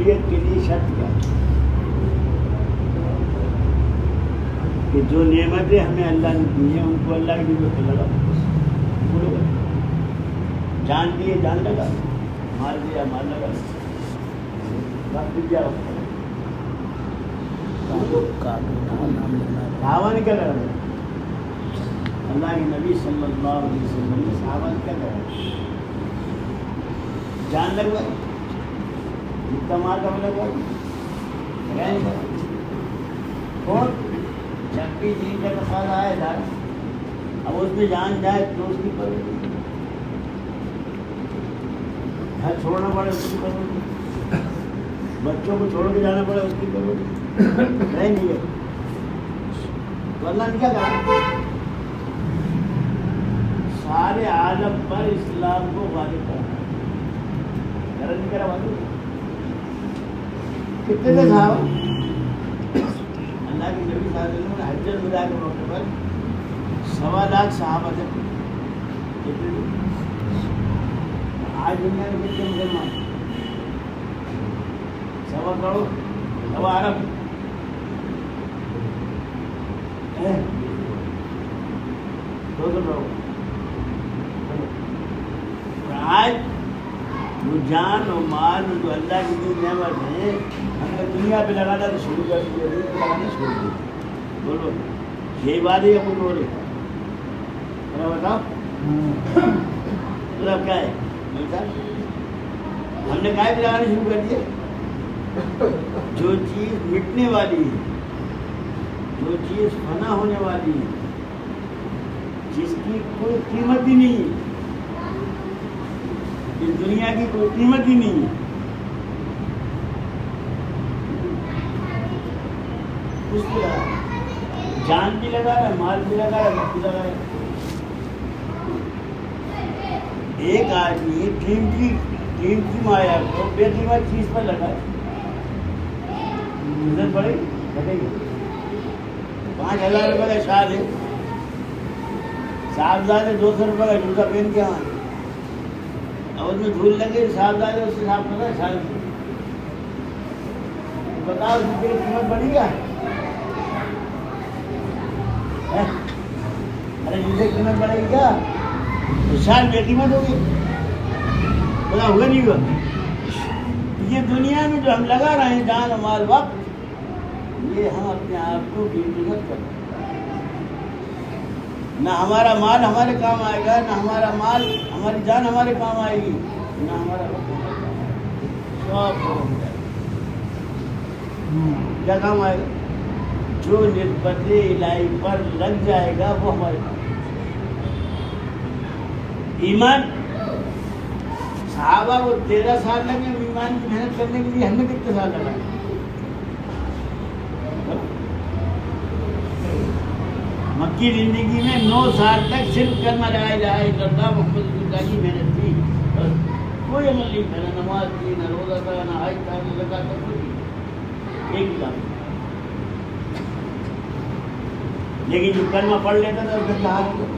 قبولیت کے لیے شرط کیا کہ جو نعمتیں ہمیں اللہ نے دی ہیں ان کو اللہ کی نعمت پہ لگا، جان دیے جان لگا، مال دیا مال لگا، صحابہ نے کیا لگا؟ اللہ کے نبی صلی اللہ علیہ وسلم نے صحابہ نے کیا لگا؟ جان لگوائی، جتنا مال کا لگوائی کون؟ جب بھی دین کا تقاضا آئے گا اب اس میں جان جائے تو اس کی پرورش، گھر چھوڑنا پڑے اس کی پرورش، بچوں کو چھوڑ کے جانا پڑے اس کی پرورش نہیں ہے تو اللہ نے کیا کہا؟ سارے عالم پر اسلام کو غالب کرنا، غلط نہیں کرا بات؟ کتنے تھے صحابہ؟ اللہ کے نبی صلی اللہ علیہ وسلم نے حجۃ الوداع کے موقع پر 1.25 لاکھ صحابہ تھے. آج دنیا میں کتنے مسلمان؟ 1.25 کروڑ، 1.25 ارب. آج وہ جان اور مال جو اللہ کی دی نعمت ہے ہم نے دنیا پہ لگانا تو شروع کر دیا، دین پہ لگانا شروع کر دیا. بولو یہی بات ہے یا کچھ ہو رہی ہے؟ بتاؤ مطلب کیا ہے؟ ہم نے کہاں پہ لگانا شروع کر دیا؟ جو چیز مٹنے والی ہے، جو چیز فنا ہونے والی ہے، جس کی کوئی قیمت ہی نہیں ہے، اس دنیا کی کوئی قیمت ہی نہیں ہے، اس کو لگا جان بھی لگا رہا ہے، مال بھی لگا رہا ہے، وقت بھی لگا رہا ہے. ایک آدمی قیمتی مایا کو بے قیمت چیز پر لگا عزت پڑے گھٹے گی. 5,000 روپے کا شال ہے، صاحبزادے 200 روپے کا جوتا پہن کے آئے اور اس میں دھول لگے، صاحبزادے اس سے صاف کرتا ہے شال سے. بتاؤ اس کی قیمت بڑھی کیا؟ ارے جوتے کی قیمت بڑھے گی کیا؟ تو شال بے قیمت ہوگی. بتا ہوا نہیں ہوا؟ یہ دنیا میں جو ہم لگا رہے ہیں جان و مال وقت، یہ ہم اپنے آپ کو بے قیمت کرتے ہیں. نہ ہمارا مال ہمارے کام آئے گا، نہ ہمارا مال ہماری جان ہمارے کام آئے گی، نہ ہمارا وقت ہمارے کام آئے گا. سب ہو جائے کیا کام آئے گا؟ جو نسبت الہی پر لگ جائے گا وہ ہمارے کام. ایمان صحابہ کو 13 سال لگے ایمان کی محنت کرنے کے لیے، ہمیں کتنے سال لگا؟ مکی زندگی میں 9 سال تک صرف کلمہ لا الہ الا اللہ محمد رسول اللہ کی محنت تھی، کوئی عمل نہیں تھا، نہ نماز تھی، نہ روزہ تھا، نہ حج تھا، نہ زکات تھا، کچھ نہیں، ایک ہی کام. لیکن جو کلمہ پڑھ لیتا تھا اس کا حال ہوتا.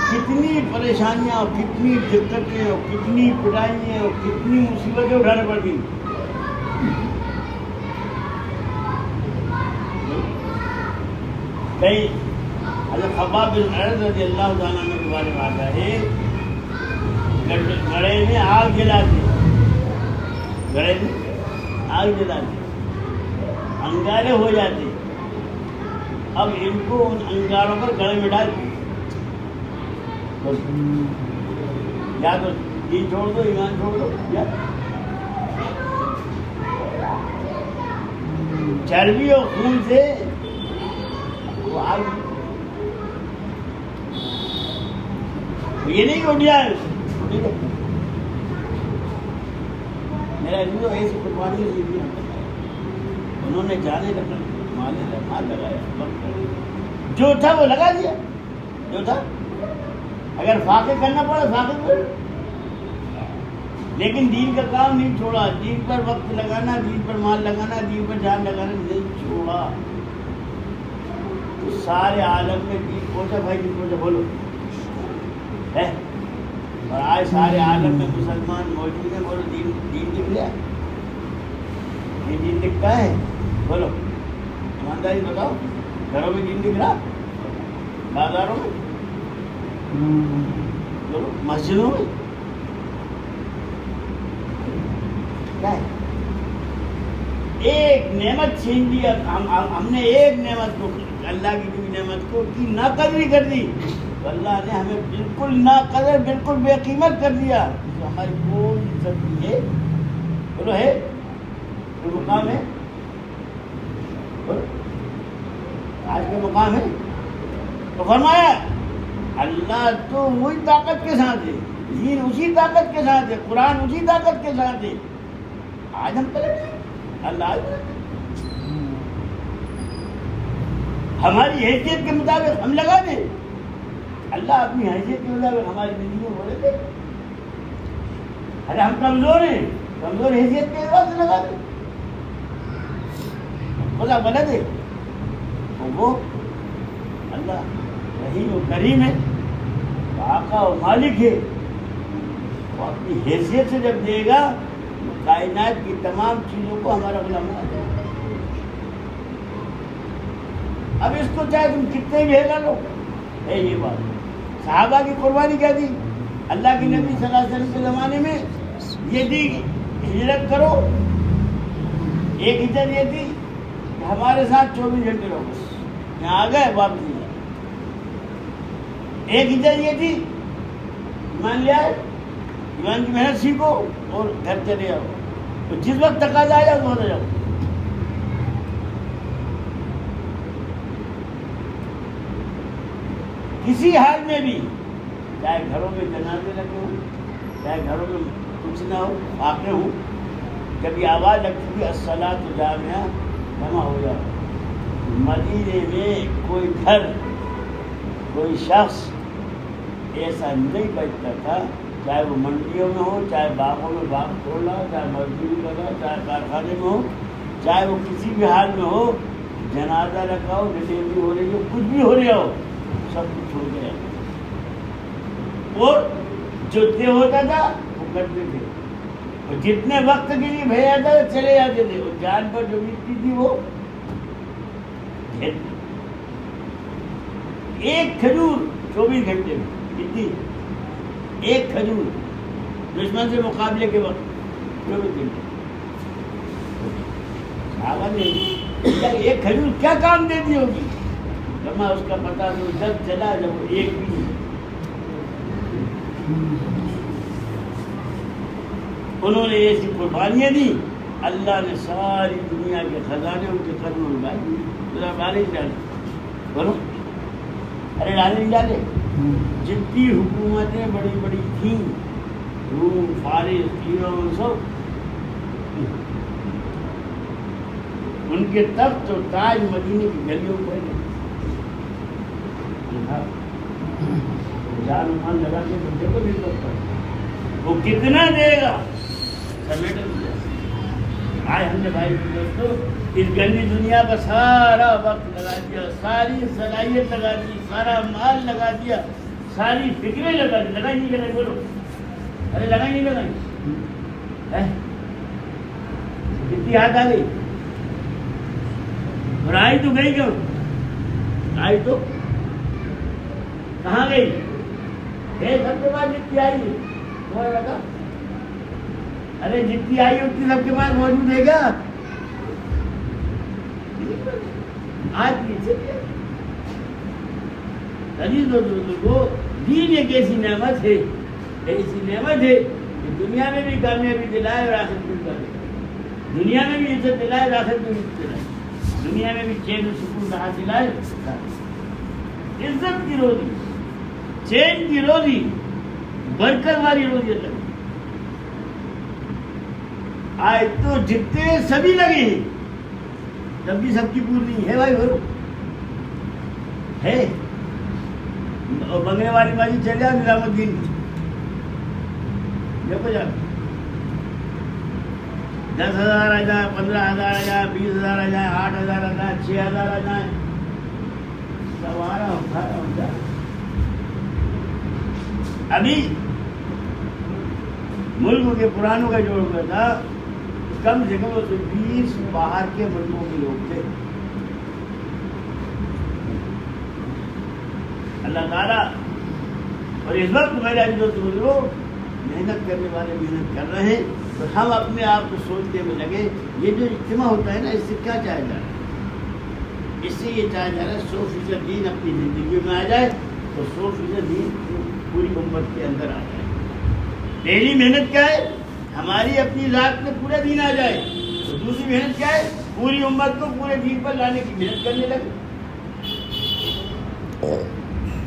کتنی پریشانیاں اور کتنی دقتیں اور کتنی پٹائیاں اور کتنی مصیبتیں اٹھانے پڑتی. کئی حضرت خباب بن عرض رضی اللہ تعالیٰ عنہ کے بارے میں آتا ہے، گڑھے میں آگ جلاتے، گڑھے میں آگ جلاتے، انگارے ہو جاتے. اب ان کو ان انگاروں پر گڑھے میں ڈال یا تو دین چھوڑ دو، ایمان چھوڑ دو، یا چربی اور خون سے وہ آگ. یہ نہیں کہ اٹھ جائے میرا جو ایسی قربانی لی، انہوں نے جانے کا مال لگایا، جو تھا وہ لگا دیا، جو تھا. اگر فاقے کرنا پڑا فاقے کر، لیکن دین کا کام نہیں چھوڑا. دین پر وقت لگانا، دین پر مال لگانا، دین پر جان لگانا نہیں چھوڑا. تو سارے عالم میں دین پہنچا بھائی، دین پہنچا بولو ہے، اور آج سارے عالم میں مسلمان موجود ہیں، بولو دین دکھ گیا، یہ دین دکھتا ہے؟ بولو ایمانداری بتاؤ، گھروں میں دین دکھ رہا، بازاروں میں، بولو مسجدوں میں کیا ہے؟ ایک نعمت چھین لی، ہم نے ایک نعمت کو، اللہ کی دی نعمت کو کی ناقدری کر دی، تو اللہ نے ہمیں بالکل ناقدر، بالکل بے قیمت کر دیا، تو ہماری کوئی عزت نہیں ہے، بولو ہے کوئی مقام ہے؟ آج کا مقام ہے؟ تو فرمایا اللہ تو وہی طاقت کے ساتھ ہے، دین اسی طاقت کے ساتھ ہے، قرآن اسی طاقت کے ساتھ ہے، آج ہم پلٹ اللہ ہماری حیثیت کے مطابق ہم لگا دیں، اللہ اپنی حیثیت کے مطابق ہماری زندگی میں بولے دے، ارے ہم کمزور ہیں، کمزور حیثیت کے اعتبار سے لگا دیں، خدا غلط ہے، وہ اللہ رحیم و کریم ہے، آقا و مالک ہے، وہ اپنی حیثیت سے جب دے گا کائنات کی تمام چیزوں کو ہمارا غلام بنا دے گا۔ اب اس کو چاہے تم کتنے بھی ہیلا لو، ہے یہ بات، صحابہ کی قربانی کیا دی، اللہ کے نبی صلی اللہ علیہ وسلم کے زمانے میں یہ دی ہجرت کرو، ایک ہجرت یہ تھی کہ ہمارے ساتھ 24 گھنٹے رہو، بس یہاں آ گئے واپس نہیں آئے، ایک ہجرت یہ تھی ایمان لے آئے، ایمان کی محنت سیکھو اور گھر چلے جاؤ، تو جس وقت تقاضا آ جاؤ تو ہو جاؤ۔ کسی حال میں بھی، چاہے گھروں میں جنازے لگے ہوں، چاہے گھروں میں کچھ نہ ہو، واقع ہوں، جب یہ آواز لگتی تھی الصلاۃ جامعہ، جمع ہو جاؤ، مدینے میں کوئی گھر، کوئی شخص ایسا نہیں بچتا تھا، چاہے وہ منڈیوں میں ہو، چاہے باغوں میں باغ کھولا، چاہے مزدوری لگا، چاہے کارخانے میں ہو، چاہے وہ کسی بھی حال میں ہو، جنازہ رکھا ہو، ڈلیوری ہو رہی ہو، کچھ بھی ہو رہا ہو، سب کچھ چھوڑ گیا، اور جو طے ہوتا تھا وہ کرتے تھے، اور جتنے وقت کے لیے بھیجا تھا چلے جاتے تھے، اور جان پر جو بیتتی تھی وہ ایک کھجور 24 گھنٹے میں کتنی، ایک کھجور دشمن سے مقابلے کے وقت 24 گھنٹے، ایک کھجور کیا کام دیتی ہوگی، جب اس کا پتہ تو جب چلا جب وہ ایک بھی انہوں نے ایسی قربانیاں دی، اللہ نے ساری دنیا کے خزانے ان کے قدموں میں ڈال دیے، ڈالے ہی ڈالے، بولو ارے ڈالے نہیں ڈالے، جتنی حکومتیں بڑی بڑی تھیں، روم، فارس، ایران، سب ان کے تخت اور تاج مدینے کی گلیوں پر جان مان لگا کے بندے کو نہیں سکتا، وہ کتنا دے گا سمیٹ دیا۔ آج ہم نے بھائی دوستوں اس گندی دنیا کا سارا وقت لگا دیا، ساری صلاحیت لگا دی، سارا مال لگا دیا، ساری فکریں لگا دی، لگائی نہیں لگائی، بولو ارے لگائی نہیں لگائی، کتنی یاد آ گئی، اور آئی تو گئی کیوں، آئی تو کہاں گئی، سب کے پاس جتنی آئی لگا، ارے جتنی آئی اتنی سب کے پاس موجود ہے کیا، آج پیچھے وہ دین ایک ایسی نعمت ہے، ایسی نعمت ہے کہ دنیا میں بھی کامیابی دلائے اور آخرت میں کامیابی، دنیا میں بھی عزت دلائے اور آخرت میں عزت دلائے، دنیا میں بھی چین و سکون راحت دلائے، عزت کی روزی، چین کی روزی، برکت والی روزی اللہ، آج تو جتنے سبھی لگے ہیں تب بھی سب کی پور نہیں ہے بھائی، بولو ہے، اور بنگلے والی بازی چل جائے نظام الدین دیکھو جا، 10,000 آ جائے، 15,000 آ جائے، 20,000 آ جائے، 8,000 آ جائے، 6,000 آ جائے، سوارا ہوتا ابھی ملک کے پرانوں کا جو ہوتا تھا کم سے کم 20 باہر کے ملکوں کے لوگ تھے. اللہ تعالیٰ اور اس وقت میرا جو لوگ محنت کرنے والے محنت کر رہے ہیں تو ہم اپنے آپ کو سوچنے میں لگے یہ جو اجتماع ہوتا ہے نا اس سے کیا چاہا جا رہا ہے؟ اس سے یہ چاہا جا رہا ہے 100% دین اپنی زندگی میں آ جائے تو 100% دین پوری امت کے اندر آ جائے. پہلی محنت کیا ہے؟ ہماری اپنی ذات میں پورا دین آ جائے. تو دوسری محنت کیا ہے؟ پوری امت کو پورے دین پر لانے کی محنت کرنے لگے.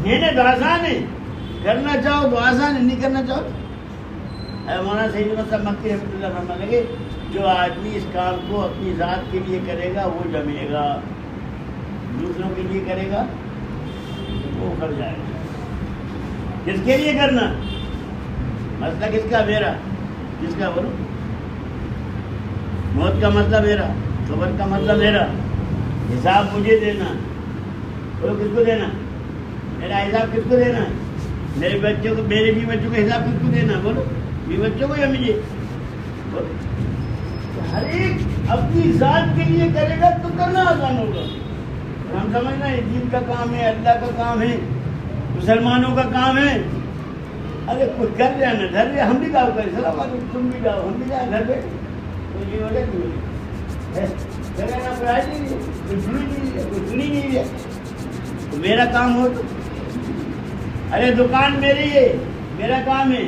محنت آسان ہے، کرنا چاہو تو آسان ہے، نہیں کرنا چاہو. مولانا سید صاحب مکی رحمۃ اللہ فرمانے لگے جو آدمی اس کام کو اپنی ذات کے لیے کرے گا وہ جمے گا، دوسروں کے لیے کرے گا وہ اکھڑ جائے گا. کس کے لیے کرنا؟ مسئلہ کس کا؟ میرا. کس کا؟ بولو. موت کا مسئلہ میرا، قبر کا مسئلہ میرا، حساب مجھے دینا. بولو کس کو دینا؟ میرا حساب کس کو دینا ہے؟ میرے بچوں کو، میرے بھی بچوں کا حساب کس کو دینا؟ بولو بھی بچوں کو یا مجھے؟ ہر ایک اپنی ذات کے لیے کرے گا تو کرنا آسان ہوگا. ہم سمجھنا یہ دین کا کام ہے، اللہ کا کام ہے، مسلمانوں کا کام ہے. ارے کوئی کر رہا نا گھر میں، ہم بھی جاؤ کرے السلام علیکم، تم بھی جاؤ، ہم بھی جائیں گھر پہ. تو یہ وجہ کوئی سنی نہیں ہے. تو میرا کام ہو تو ارے دکان میری ہے، میرا کام ہے.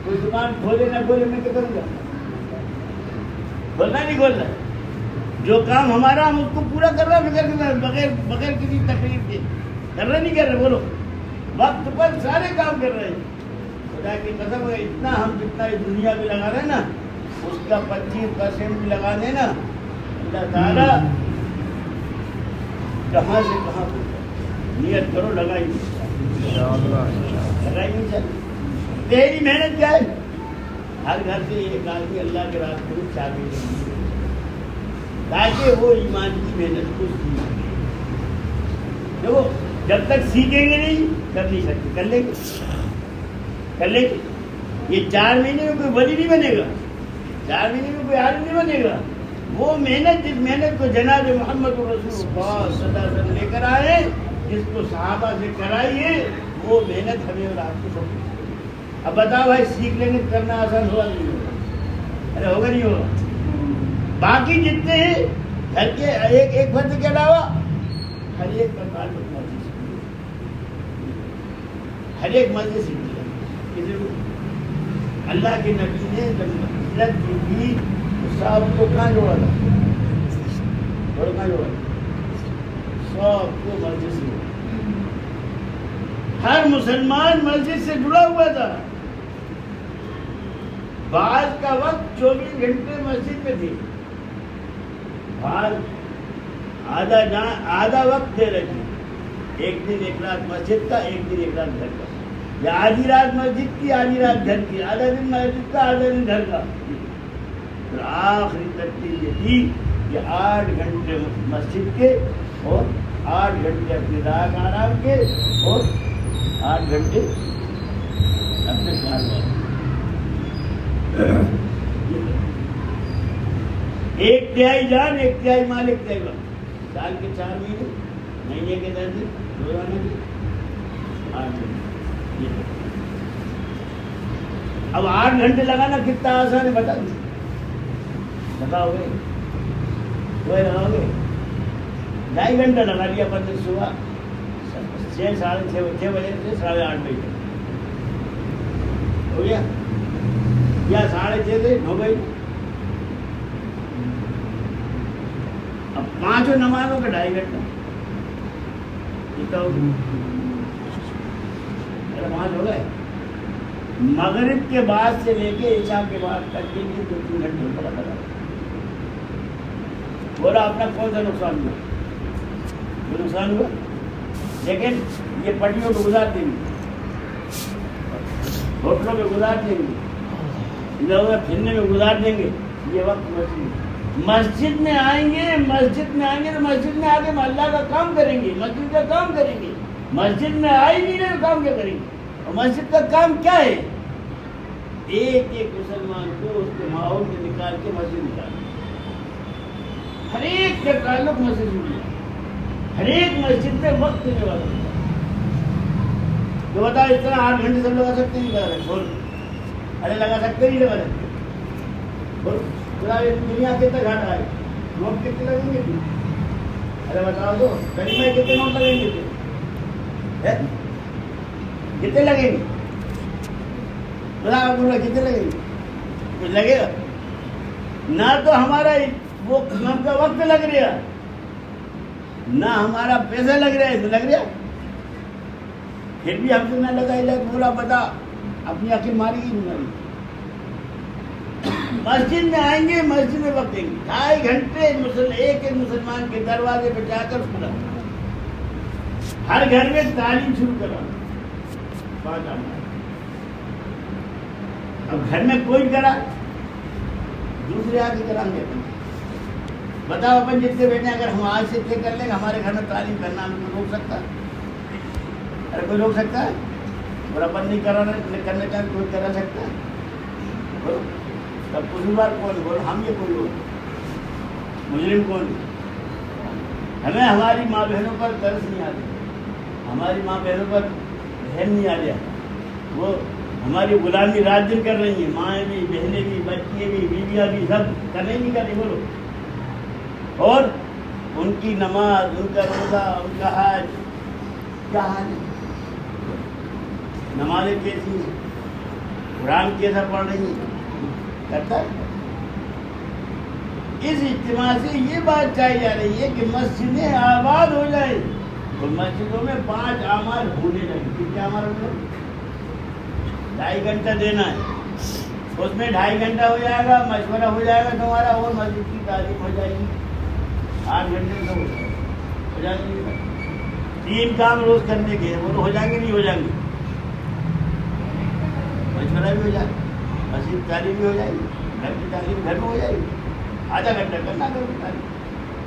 کوئی دکان کھولے نہ کھولے میں کیا کروں گا؟ کھولنا نہیں کھولنا. جو کام ہمارا ہم اس کو پورا کر رہا فکر کر رہا بغیر کسی تکلیف کے. کر رہے نہیں کر رہے؟ بولو. وقت پر سارے کام کر رہے ہیں. خدا کی قسم ہے اتنا ہم جتنا اس دنیا میں لگا رہے ہیں نا اس کا 25% بھی لگا دیں نا اللہ تعالیٰ کہاں سے کہاں نیت کرو لگائی نہیں چاہیے. تیری محنت کیا ہے؟ ہر گھر سے ایک آدمی اللہ کے راستے میں چابی دے تاکہ وہ ایمان کی محنت کو سیکھ. دیکھو جب تک سیکھیں گے نہیں کر نہیں سکتے. کر لیں گے، کر لیں گے. یہ 4 مہینے میں کوئی ولی نہیں بنے گا، 4 مہینے میں کوئی عالم نہیں بنے گا. وہ محنت جس محنت کو جناب محمد رسول اللہ صلی اللہ علیہ وسلم لے کر آئے، جس کو صحابہ سے کرائی ہے، وہ محنت ہمیں اور آپ کو سب. اب بتاؤ بھائی سیکھ لیں گے کرنا آسان ہوگا نہیں ہوگا؟ ارے ہوگا نہیں ہوگا. باقی جتنے ہیں گھر کے ایک فرد کے علاوہ ہر ایک کا تعلق مسجد سے، ہر ایک مسجد سے کسی کو اللہ کے نبی نے جب ہجرت کی تھی تو سب کو کہاں جوڑا تھا؟ اور کہاں جوڑا تھا؟ سب کو مسجد سے. ہر مسلمان مسجد سے جڑا ہوا تھا. بعض کا وقت 24 گھنٹے مسجد میں تھی، بعض آدھا وقت دے رہے تھے. ایک دن ایک رات مسجد کا، ایک دن ایک رات گھر کا، یا آدھی رات مسجد کی آدھی رات گھر کی، آدھا دن مسجد کا آدھا دن گھر کا. پھر آخری ترتیب یہ تھی کہ 8 گھنٹے مسجد کے اور 8 گھنٹے اپنے راحت آرام کے اور 8 گھنٹے اپنے کاروبار. ایک تہائی جان، ایک تہائی مال، ایک تہائی وقت. سال کے 4 مہینے، مہینے کے 10 دن، روزانہ کے 8 گھنٹے. اب 8 گھنٹے لگانا کتنا آسان ہے بتا دیں؟ بتاؤ گے؟ وہ لگاؤ گے 2.5 گھنٹہ لگا لیا اپنے صبح 6 ساڑھے 6 بجے سے 8:30 بجے تک ہو گیا، یا 6:30 سے 9 بجے. اب 5 نمازوں کا 2.5 گھنٹہ کتنا ہو گیا؟ 5 ہو گئے. مغرب کے بعد سے لے کے عشاء کے بعد تک کے لیے 2-3 گھنٹے پڑا لگا. بولا اپنا کون سا نقصان ہوا؟ جو نقصان ہوا. لیکن یہ پٹیوں کو گزار دیں گے، ہوٹلوں میں گزار دیں گے، ادھر ادھر پھرنے میں گزار دیں گے. یہ وقت مسجد مسجد میں آئیں گے تو مسجد میں آگے اللہ کا کام کریں گے، مسجد کا کام کریں گے. مسجد میں آئے نہیں رہے کام کیا کریں گے؟ اور مسجد کا کام کیا ہے؟ ایک ایک مسلمان کو اس کے ماحول سے نکال کے مسجد نکالنا. ہر ایک کا تعلق مسجد سے، ہر ایک مسجد میں وقت دینے والا. تو بتاؤ اس طرح 8 گھنٹے سب لگا سکتے نہیں لگا سکتے؟ بول ارے لگا سکتے نہیں لگا سکتے؟ بول دنیا کتنا گھاٹا ہے، نوٹ کتنے لگیں گے؟ ارے بتاؤ تو گلی میں کتنے نوٹ لگیں گے؟ کتنے لگیں گے؟ بولا کتنے لگیں گے؟ کچھ لگے گا نہ. تو ہمارا وہ ہم کا وقت لگ رہا، نہ ہمارا پیسہ لگ رہا ہے. تو لگ رہا پھر بھی ہم سے نہ لگا. بولا بتا اپنی عقل ماری گی نہیں ماری؟ مسجد میں آئیں گے، مسجد میں وقت دیں گے. 2.5 گھنٹے ایک ایک مسلمان کے دروازے پہ جا کر کھلا. ہر گھر میں تعلیم شروع کرا. 5 عام. اب گھر میں کوئی کرا، دوسرے آ کے کرائیں گے. بتاؤ اپن جتنے بیٹھے اگر ہم آج سے طے کر لیں گے ہمارے گھر میں تعلیم کرنا ہم کو روک سکتا ہے؟ ارے کوئی روک سکتا ہے؟ اور اپن نہیں کرنا چاہتے کوئی کرا سکتا ہے؟ تب قصوروار کون؟ بول ہم یہ کوئی ہو مجرم کون؟ ہمیں ہماری ماں بہنوں پر ترس نہیں آ رہا، ہماری ماں بہنوں پر رحم نہیں آ رہا. وہ ہماری غلامی رات دن کر رہی ہیں، مائیں بھی، بہنیں بھی، بچیاں بھی، بیویاں بھی، سب کر رہی نہیں کر رہی. بولو. اور ان کی نماز، ان کا روزہ، ان کا حج کیا حال ہے؟ نمازیں کیسی ہیں، قرآن کیسا پڑھ رہی ہیں؟ کرتا ہے. اس اجتماع سے یہ بات چاہی جا رہی ہے کہ مسجدیں آباد ہو جائیں تو مسجدوں میں 5 اعمال ہونے لگے. کتنے اعمال ہونے لگے؟ 2.5 گھنٹہ دینا ہے، اس میں 2.5 گھنٹہ ہو جائے گا، مشورہ ہو جائے گا تمہارا، اور مسجد کی تعلیم ہو جائے گی. 8 گھنٹے تو ہو جائیں گے. 3 کام روز کرنے کے وہ تو ہو جائیں گے نہیں ہو جائیں گے؟ مشورہ بھی ہو جائے گا، مسجد تعلیم بھی ہو جائے گی، گھر کی تعلیم گھر میں ہو جائے گی. آدھا گھنٹہ کرنا گھر کی تعلیم.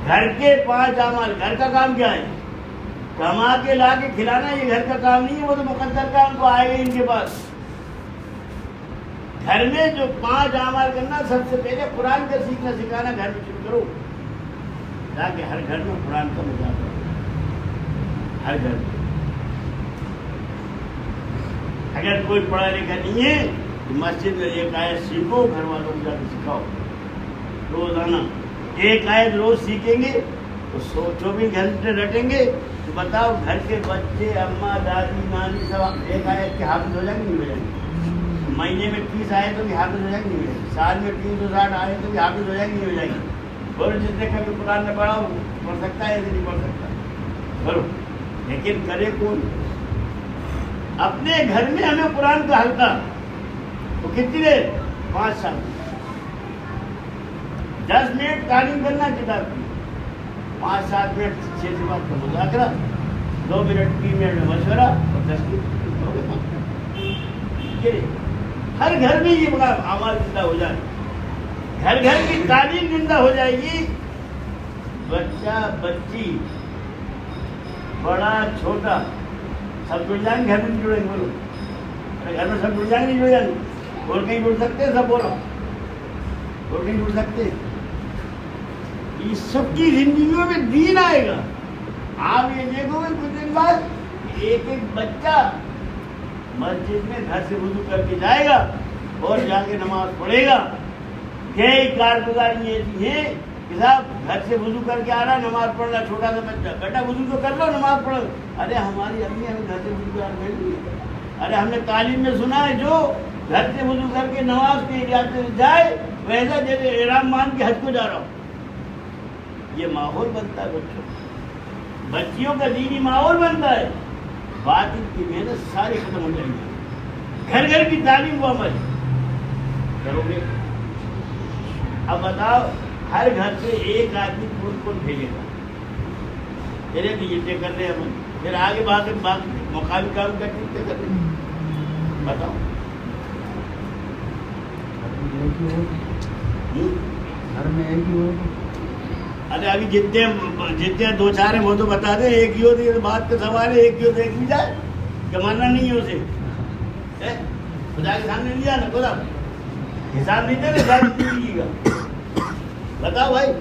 گھر کے 5 اعمال. گھر کا کام کیا ہے؟ کما کے لا کے کھلانا. یہ گھر کا کام نہیں ہے، وہ تو مقدر کام تو آئے گا ان کے پاس. گھر میں جو 5 اعمال کرنا، سب سے پہلے قرآن کا سیکھنا سکھانا گھر میں شروع کرو، تاکہ ہر گھر میں قرآن کا مذاکرہ ہو. ہر گھر میں اگر کوئی پڑھا لکھا نہیں ہے تو مسجد میں 1 آیت سیکھو، گھر والوں کو جا کے سکھاؤ. روزانہ 1 آیت روز سیکھیں گے تو 24 گھنٹے رٹیں گے. تو بتاؤ گھر کے بچے، اماں، دادی، نانی سب 1 آیت کے حافظ ہو جائیں گے نہیں ہو جائیں گے؟ مہینے میں 30 آیتوں کی حافظ ہو جائیں گے نہیں ہو جائیں گے؟ سال میں 360 آیتوں کی حافظ ہو جائیں گے نہیں ہو جائیں گے؟ اور جس نے کبھی قرآن نہ پڑھا پڑھ سکتا ہے، ایسے نہیں پڑھ سکتا. کرو. لیکن کرے کون؟ اپنے گھر میں ہمیں قرآن کا حلقہ تو کتنی دیر؟ 5 سال. 10 منٹ تعلیم کرنا کتاب کی، 5-7 منٹ 6 سے بات کا مذاکرہ، 2 منٹ 3 منٹ میں مشورہ، اور 10 منٹ. ہر گھر میں یہ بڑا اعمال زندہ ہو جائے. گھر گھر کی تعلیم زندہ ہو جائے گی. بچہ بچی بڑا چھوٹا سب جڑ جائیں گے. گھر میں نہیں جڑیں گے؟ بولو. ارے گھر میں سب جڑ جائیں گے نہیں جڑ جائیں گے؟ اور کہیں جڑ سکتے ہیں؟ سب بولو. اور کہیں جڑ سکتے ہیں؟ یہ سب کی زندگیوں میں دین آئے گا. آپ یہ دیکھو گے کچھ دن بعد ایک بچہ مسجد میں گھر سے وضو کر کے جائے گا اور جا کے نماز پڑھے گا. کئی کارگزاری ایسی ہیں کہ صاحب گھر سے وضو کر کے آ رہا نماز پڑھ رہا. چھوٹا سا بچہ، بیٹا وضو تو کر لو، نماز پڑھ. ارے ہماری امی ہمیں گھر سے وضو کر بھیج دی. ارے ہم نے تعلیم میں سنا ہے جو گھر سے وضو کر کے نماز کے اجازت سے جائے ویسا جیسے احرام مان کے حج کو جا رہا ہوں. یہ ماحول بنتا ہے بچوں، بچیوں کا دینی ماحول بنتا ہے. باطل کی محنت ساری ختم ہو جائیں گی. گھر گھر کی تعلیم کو عمل کرو گے. اب بتاؤ ہر گھر سے 1 آدمی کون بھیجے گا؟ چلے بھی یہ طے کر رہے ہیں. پھر آگے مقامی کام کرتے طے کر رہے ہیں. بتاؤ گھر میں ایک ہی ہو تو ارے ابھی جتنے دو چار ہیں وہ تو بتا دیں. ایک ہی ہو تو یہ بات کا سوال ہے. ایک ہی ہو تو ایک بھی جائے کہ ماننا نہیں ہے اسے. خدا کے سامنے نہیں جانا. خدا حساب نہیں دے رہے گا. بتاؤ بھائی.